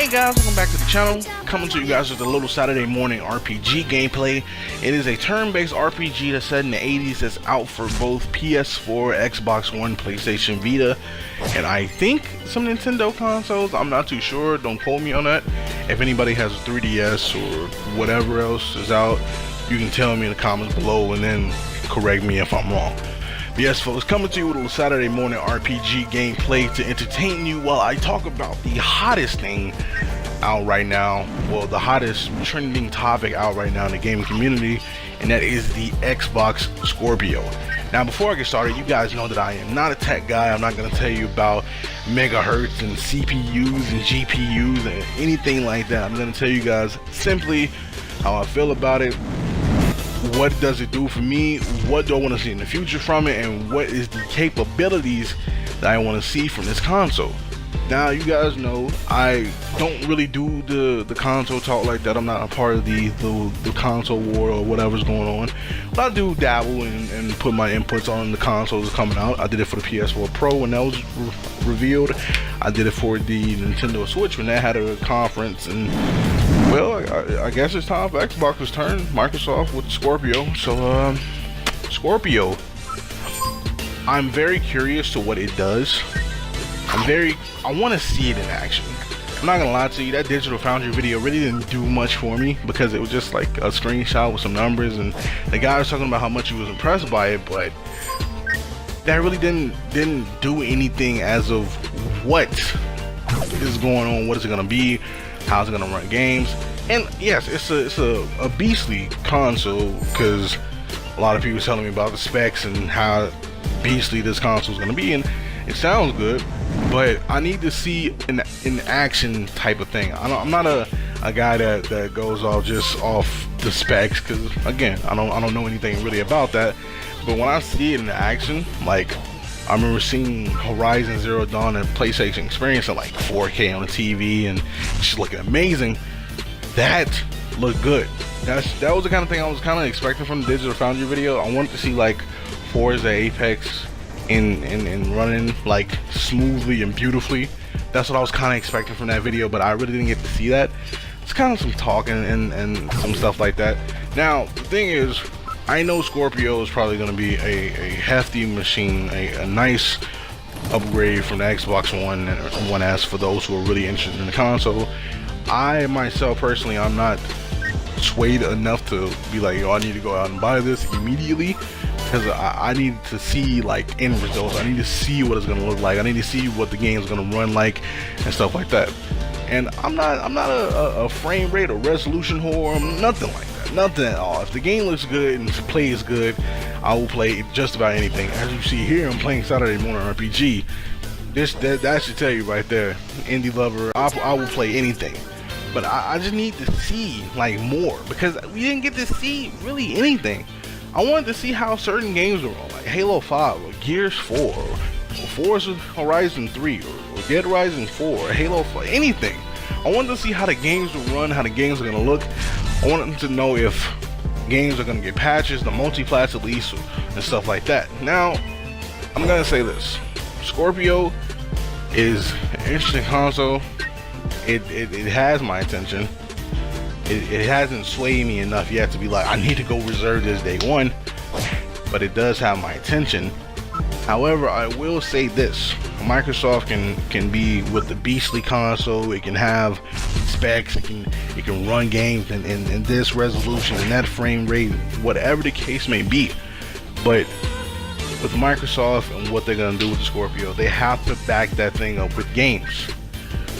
Hey guys, welcome back to the channel. Coming to you guys with a little Saturday morning RPG gameplay. It is a turn-based RPG that's set in the 80s that's out for both PS4, Xbox One, PlayStation Vita, and I think some Nintendo consoles. I'm not too sure, don't quote me on that. If anybody has a 3DS or whatever else is out, you can tell me in the comments below and then correct me if I'm wrong. But yes folks, coming to you with a little Saturday morning RPG gameplay to entertain you while I talk about the hottest thing out right now, well, the hottest trending topic out right now in the gaming community, and that is the Xbox Scorpio. Now before I get started, you guys know that I am not a tech guy. I'm not going to tell you about megahertz and CPUs and GPUs and anything like that. I'm going to tell you guys simply how I feel about it. What does it do for me? What do I want to see in the future from it? And what is the capabilities that I want to see from this console? Now, you guys know I don't really do the console talk like that. I'm not a part of the console war or whatever's going on. But I do dabble and put my inputs on the consoles coming out. I did it for the PS4 Pro when that was revealed. I did it for the Nintendo Switch when that had a conference. And well, I guess it's time for Xbox's turn. Microsoft with Scorpio. So, Scorpio, I'm very curious to what it does. I want to see it in action. I'm not gonna lie to you, that Digital Foundry video really didn't do much for me because it was just like a screenshot with some numbers, and the guy was talking about how much he was impressed by it, but that really didn't do anything as of what is going on, what is it gonna be, how's it gonna run games. And yes, it's a beastly console because a lot of people telling me about the specs and how beastly this console is gonna be, and it sounds good, but I need to see an action type of thing. I'm not a guy that goes off just off the specs, because again, I don't know anything really about that. But when I see it in action, like I remember seeing Horizon Zero Dawn and PlayStation Experience in like 4K on the TV and just looking amazing. That looked good. That was the kind of thing I was kind of expecting from the Digital Foundry video. I wanted to see like Forza Apex and running like smoothly and beautifully. That's what I was kind of expecting from that video, but I really didn't get to see that. It's kind of some talking and some stuff like that. Now the thing is, I know Scorpio is probably going to be a hefty machine, a nice upgrade from the Xbox One and One S for those who are really interested in the console. I myself personally, I'm not swayed enough to be like, yo, I need to go out and buy this immediately, because I need to see like end results. I need to see what it's gonna look like. I need to see what the game's gonna run like and stuff like that. And I'm not a frame rate or resolution whore, nothing like that, nothing at all. If the game looks good and the play is good, I will play just about anything. As you see here, I'm playing Saturday morning RPG. That should tell you right there, indie lover, I will play anything. But I just need to see like more, because we didn't get to see really anything. I wanted to see how certain games were on, like Halo 5 or Gears 4 or Forza Horizon 3 or Dead Rising 4 or Halo 4, anything. I wanted to see how the games would run, how the games are going to look. I wanted to know if games are going to get patches, the multi-plats at least, and stuff like that. Now, I'm going to say this. Scorpio is an interesting console. It has my attention. It hasn't swayed me enough yet to be like, I need to go reserve this day one, but it does have my attention. However, I will say this: Microsoft can be with the beastly console. It can have specs. It can run games in this resolution and that frame rate, whatever the case may be. But with Microsoft and what they're gonna do with the Scorpio, they have to back that thing up with games.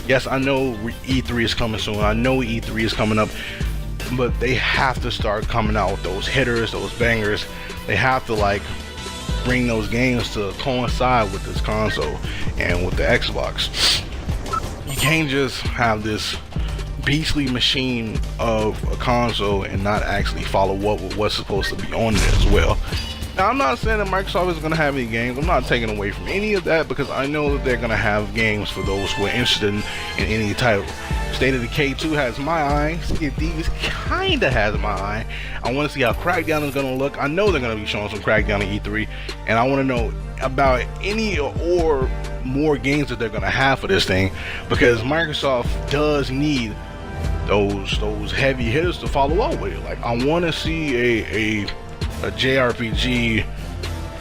Yes, I know E3 is coming soon. I know E3 is coming up, but they have to start coming out with those hitters, those bangers. They have to like bring those games to coincide with this console and with the Xbox. You can't just have this beastly machine of a console and not actually follow up with what's supposed to be on there as well. Now, I'm not saying that Microsoft is going to have any games. I'm not taking away from any of that, because I know that they're going to have games for those who are interested in any title. State of Decay 2 has my eye. Sea of Thieves kinda has my eye. I want to see how Crackdown is gonna look. I know they're gonna be showing some Crackdown at E3, and I want to know about any or more games that they're gonna have for this thing, because Microsoft does need those heavy hitters to follow up with it. Like, I want to see a JRPG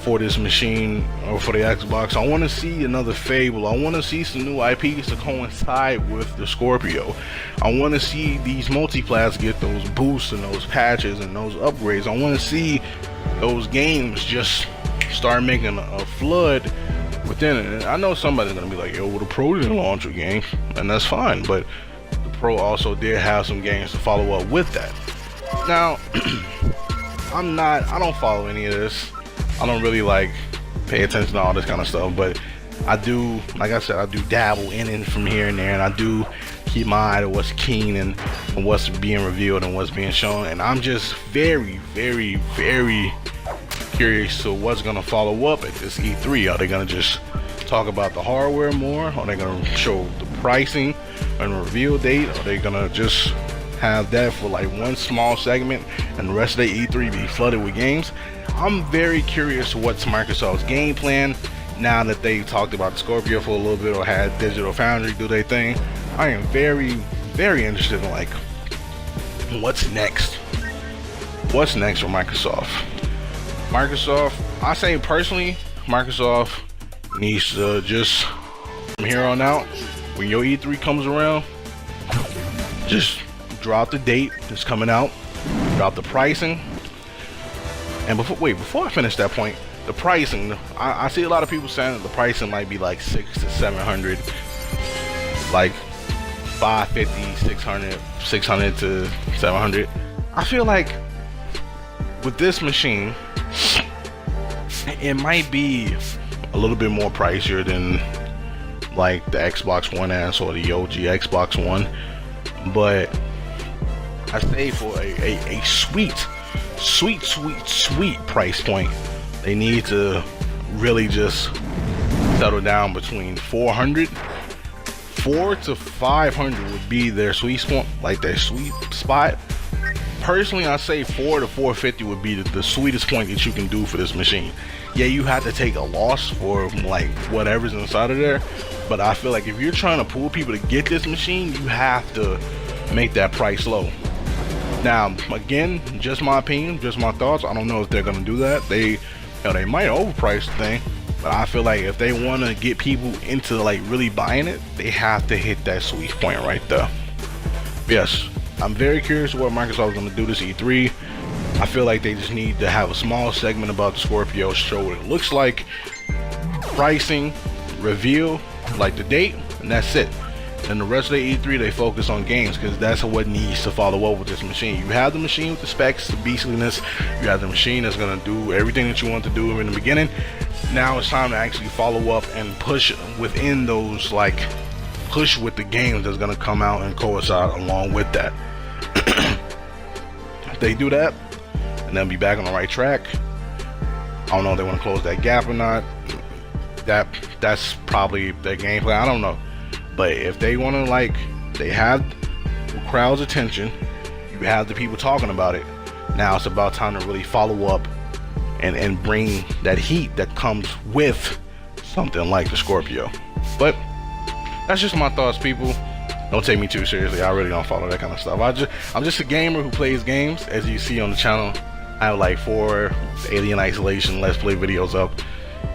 for this machine, or for the Xbox. I want to see another Fable. I want to see some new IPs to coincide with the Scorpio. I want to see these multiplats get those boosts and those patches and those upgrades. I want to see those games just start making a flood within it. And I know somebody's gonna be like, yo, well, the Pro didn't launch a game, and that's fine, but the Pro also did have some games to follow up with that. Now, I don't follow any of this. I don't really like pay attention to all this kind of stuff, but I do, like I said, I do dabble in it from here and there, and I do keep my eye to what's keen and what's being revealed and what's being shown. And I'm just very, very, very curious to what's gonna follow up at this E3. Are they gonna just talk about the hardware more? Are they gonna show the pricing and reveal date? Are they gonna just have that for like one small segment and the rest of the E3 be flooded with games? I'm very curious what's Microsoft's game plan now that they talked about Scorpio for a little bit, or had Digital Foundry do their thing. I am very, very interested in like what's next. What's next for Microsoft? I say personally, Microsoft needs to just, from here on out, when your E3 comes around, just drop the date that's coming out, drop the pricing. And before I finish that point, the pricing, I see a lot of people saying that the pricing might be like $600 to $700, like $550, $600 to $700. I feel like with this machine, it might be a little bit more pricier than like the Xbox One S or the OG Xbox One, but I say for a sweet price point, they need to really just settle down between 400 to 500 would be their sweet spot, like their sweet spot. Personally, I say 400 to 450 would be the sweetest point that you can do for this machine. Yeah, you have to take a loss for like whatever's inside of there, but I feel like if you're trying to pull people to get this machine, you have to make that price low. Now, again, just my opinion, just my thoughts. I don't know if they're gonna do that. They might overprice the thing, but I feel like if they want to get people into like really buying it, they have to hit that sweet point right there. Yes, I'm very curious what Microsoft is gonna do this E3. I feel like they just need to have a small segment about the Scorpio, show what it looks like, pricing, reveal, like the date, and that's it. And the rest of the E3, they focus on games, because that's what needs to follow up with this machine. You have the machine with the specs, the beastliness. You have the machine that's going to do everything that you want to do in the beginning. Now it's time to actually follow up and push within those, like, push with the games that's going to come out and coincide along with that. If they do that, and they'll be back on the right track. I don't know if they want to close that gap or not. That's probably their game plan. I don't know. But if they want to, like, they have the crowd's attention, you have the people talking about it, now it's about time to really follow up and bring that heat that comes with something like the Scorpio. But that's just my thoughts, people. Don't take me too seriously. I really don't follow that kind of stuff. I'm just a gamer who plays games. As you see on the channel, I have like 4 Alien Isolation Let's Play videos up,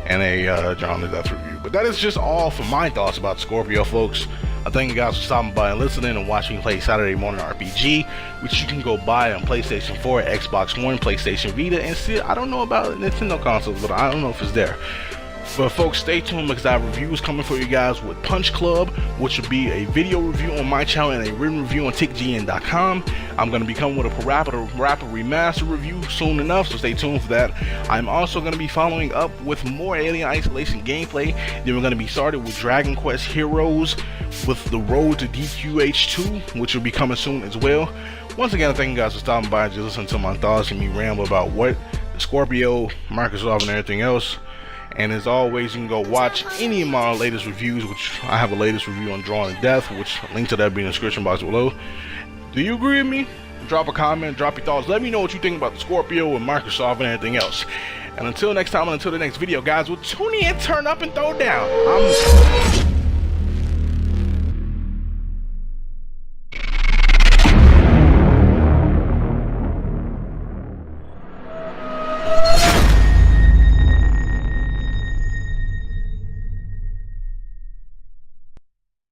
and a John the Death review. But that is just all for my thoughts about Scorpio, folks. I thank you guys for stopping by and listening and watching me play Saturday Morning RPG, which you can go buy on PlayStation 4, Xbox One, PlayStation Vita, and see. I don't know about Nintendo consoles, but I don't know if it's there. But folks, stay tuned, because I have reviews coming for you guys with Punch Club, which will be a video review on my channel and a written review on TICGN.com. I'm going to be coming with a Rapper Remaster review soon enough, so stay tuned for that. I'm also going to be following up with more Alien Isolation gameplay. Then we're going to be started with Dragon Quest Heroes with the road to DQH2, which will be coming soon as well. Once again, thank you guys for stopping by and just listening to my thoughts and me ramble about what the Scorpio, Microsoft, and everything else. And as always, you can go watch any of my latest reviews, which I have a latest review on Drawn to Death, which link to that be in the description box below. Do you agree with me? Drop a comment, drop your thoughts. Let me know what you think about the Scorpio and Microsoft and everything else. And until next time, and until the next video, guys, we'll tune in, turn up, and throw down.